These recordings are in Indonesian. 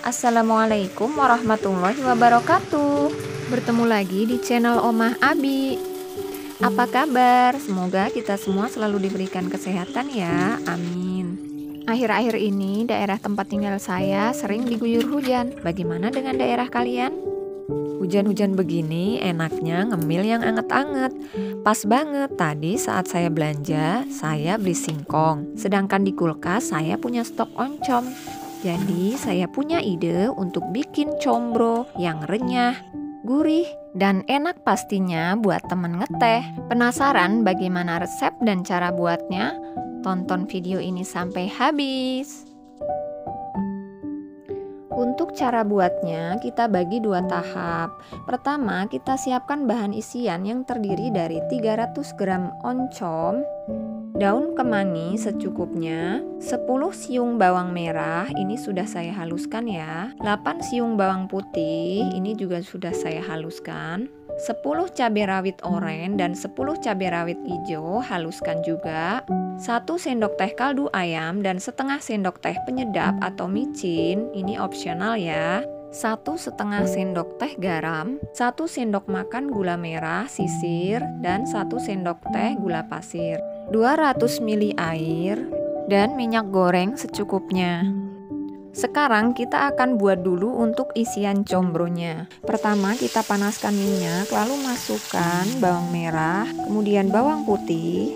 Assalamualaikum warahmatullahi wabarakatuh. Bertemu lagi di channel Omah Abi. Apa kabar? Semoga kita semua selalu diberikan kesehatan ya, amin. Akhir-akhir ini daerah tempat tinggal saya sering diguyur hujan. Bagaimana dengan daerah kalian? Hujan-hujan begini enaknya ngemil yang anget-anget. Pas banget tadi saat saya belanja, saya beli singkong. Sedangkan di kulkas saya punya stok oncom. Jadi saya punya ide untuk bikin combro yang renyah, gurih, dan enak pastinya buat temen ngeteh. Penasaran bagaimana resep dan cara buatnya? Tonton video ini sampai habis. Untuk cara buatnya, kita bagi dua tahap. Pertama, kita siapkan bahan isian yang terdiri dari 300 gram oncom, daun kemangi secukupnya, 10 siung bawang merah, ini sudah saya haluskan ya, 8 siung bawang putih, ini juga sudah saya haluskan, 10 cabai rawit oranye dan 10 cabai rawit hijau, haluskan juga, 1 sendok teh kaldu ayam dan setengah sendok teh penyedap atau micin, ini opsional ya. 1,5 sendok teh garam, 1 sendok makan gula merah sisir, dan 1 sendok teh gula pasir, 200 ml air, dan minyak goreng secukupnya. Sekarang kita akan buat dulu untuk isian combronya. Pertama kita panaskan minyak, lalu masukkan bawang merah, kemudian bawang putih,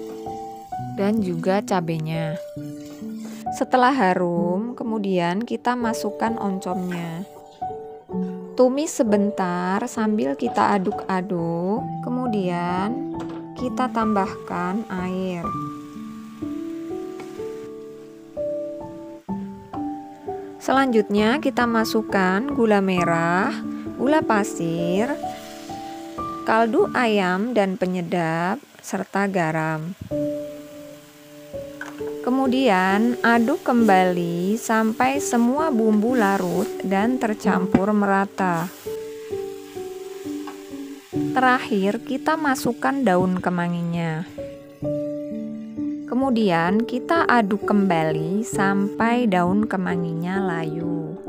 dan juga cabenya. Setelah harum, kemudian kita masukkan oncomnya. Tumis sebentar sambil kita aduk-aduk, kemudian kita tambahkan air. Selanjutnya kita masukkan gula merah, gula pasir, kaldu ayam dan penyedap, serta garam. Kemudian aduk kembali sampai semua bumbu larut dan tercampur merata. Terakhir kita masukkan daun kemanginya. Kemudian kita aduk kembali sampai daun kemanginya layu.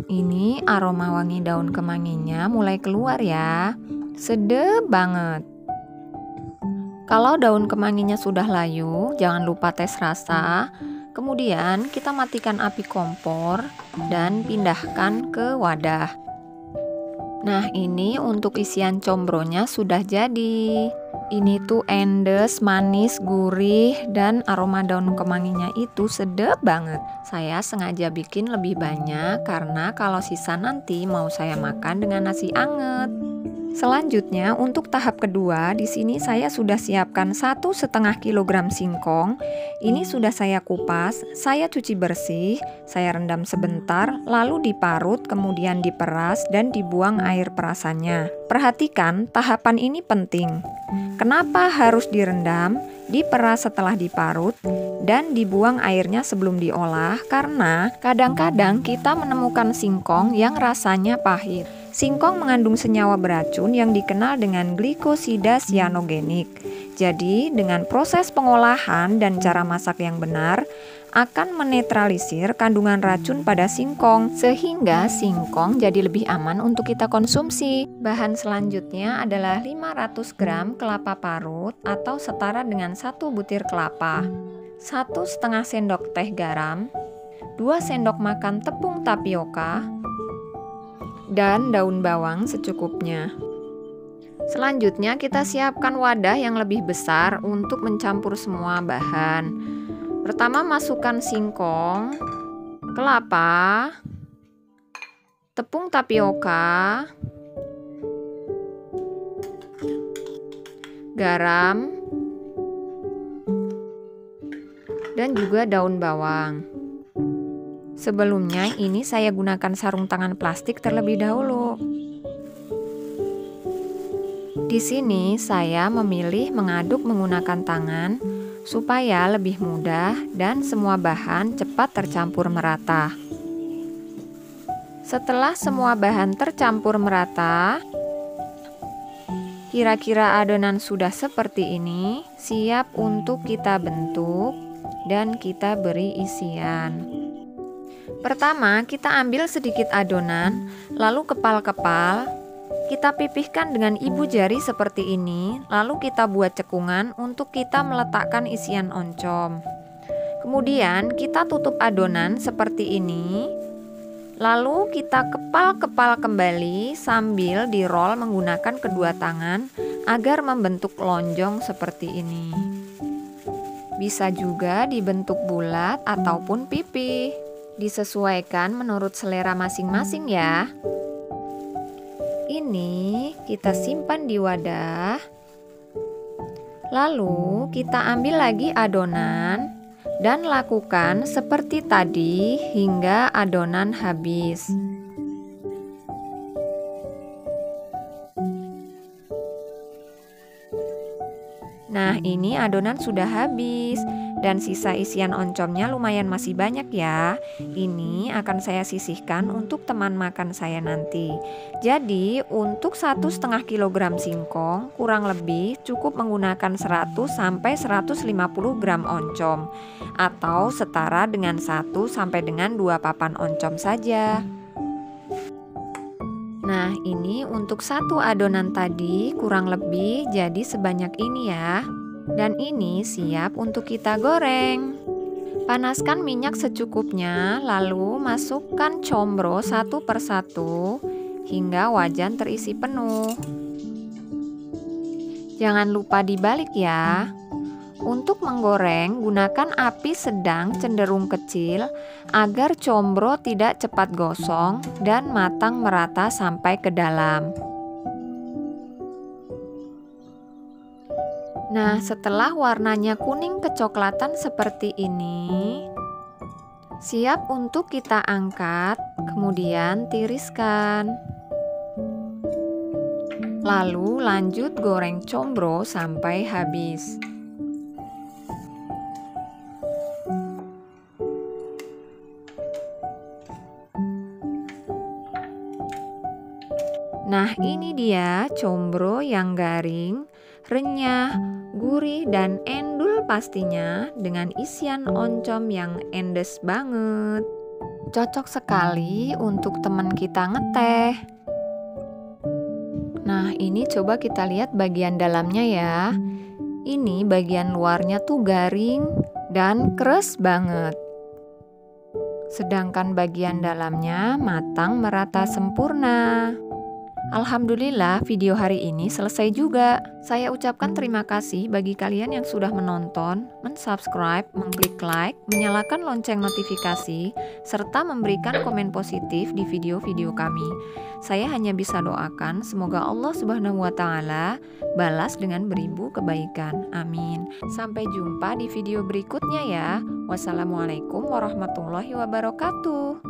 Ini aroma wangi daun kemanginya mulai keluar ya. Sedap banget. Kalau daun kemanginya sudah layu, jangan lupa tes rasa. Kemudian kita matikan api kompor dan pindahkan ke wadah. Nah, ini untuk isian combronya sudah jadi. Ini tuh endes, manis, gurih, dan aroma daun kemanginya itu sedap banget. Saya sengaja bikin lebih banyak karena kalau sisa nanti mau saya makan dengan nasi anget. Selanjutnya untuk tahap kedua, di sini saya sudah siapkan 1,5 kg singkong. Ini sudah saya kupas, saya cuci bersih, saya rendam sebentar, lalu diparut, kemudian diperas dan dibuang air perasannya. Perhatikan, tahapan ini penting. Kenapa harus direndam, diperas setelah diparut, dan dibuang airnya sebelum diolah? Karena kadang-kadang kita menemukan singkong yang rasanya pahit. Singkong mengandung senyawa beracun yang dikenal dengan glikosida sianogenik. Jadi, dengan proses pengolahan dan cara masak yang benar, akan menetralisir kandungan racun pada singkong, sehingga singkong jadi lebih aman untuk kita konsumsi. Bahan selanjutnya adalah 500 gram kelapa parut atau setara dengan 1 butir kelapa, 1,5 sendok teh garam, 2 sendok makan tepung tapioka, dan daun bawang secukupnya. Selanjutnya kita siapkan wadah yang lebih besar untuk mencampur semua bahan. Pertama masukkan singkong, kelapa, tepung tapioka, garam, dan juga daun bawang. Sebelumnya ini saya gunakan sarung tangan plastik terlebih dahulu. Di sini saya memilih mengaduk menggunakan tangan supaya lebih mudah dan semua bahan cepat tercampur merata. Setelah semua bahan tercampur merata, kira-kira adonan sudah seperti ini, siap untuk kita bentuk dan kita beri isian. Pertama, kita ambil sedikit adonan, lalu kepal-kepal. Kita pipihkan dengan ibu jari seperti ini, lalu kita buat cekungan untuk kita meletakkan isian oncom. Kemudian kita tutup adonan seperti ini, lalu kita kepal-kepal kembali sambil di-roll menggunakan kedua tangan agar membentuk lonjong seperti ini. Bisa juga dibentuk bulat ataupun pipih. Disesuaikan menurut selera masing-masing ya. Ini kita simpan di wadah. Lalu kita ambil lagi adonan dan lakukan seperti tadi hingga adonan habis. Nah, ini adonan sudah habis dan sisa isian oncomnya lumayan masih banyak ya. Ini akan saya sisihkan untuk teman makan saya nanti. Jadi untuk 1,5 kg singkong kurang lebih cukup menggunakan 100 sampai 150 gram oncom atau setara dengan 1 sampai dengan 2 papan oncom saja. Nah, ini untuk satu adonan tadi kurang lebih jadi sebanyak ini ya. Dan ini siap untuk kita goreng. Panaskan minyak secukupnya, lalu masukkan combro satu persatu hingga wajan terisi penuh. Jangan lupa dibalik ya. Untuk menggoreng, gunakan api sedang cenderung kecil agar combro tidak cepat gosong dan matang merata sampai ke dalam. Nah, setelah warnanya kuning kecoklatan seperti ini, siap untuk kita angkat, kemudian tiriskan. Lalu lanjut goreng combro sampai habis. Nah, ini dia combro yang garing, renyah, gurih, dan endul pastinya dengan isian oncom yang endes banget. Cocok sekali untuk teman kita ngeteh. Nah, ini coba kita lihat bagian dalamnya ya. Ini bagian luarnya tuh garing dan keras banget. Sedangkan bagian dalamnya matang merata sempurna. Alhamdulillah video hari ini selesai juga. Saya ucapkan terima kasih bagi kalian yang sudah menonton, mensubscribe, mengklik like, menyalakan lonceng notifikasi, serta memberikan komen positif di video-video kami. Saya hanya bisa doakan semoga Allah Subhanahu wa Ta'ala balas dengan beribu kebaikan. Amin. Sampai jumpa di video berikutnya ya. Wassalamualaikum warahmatullahi wabarakatuh.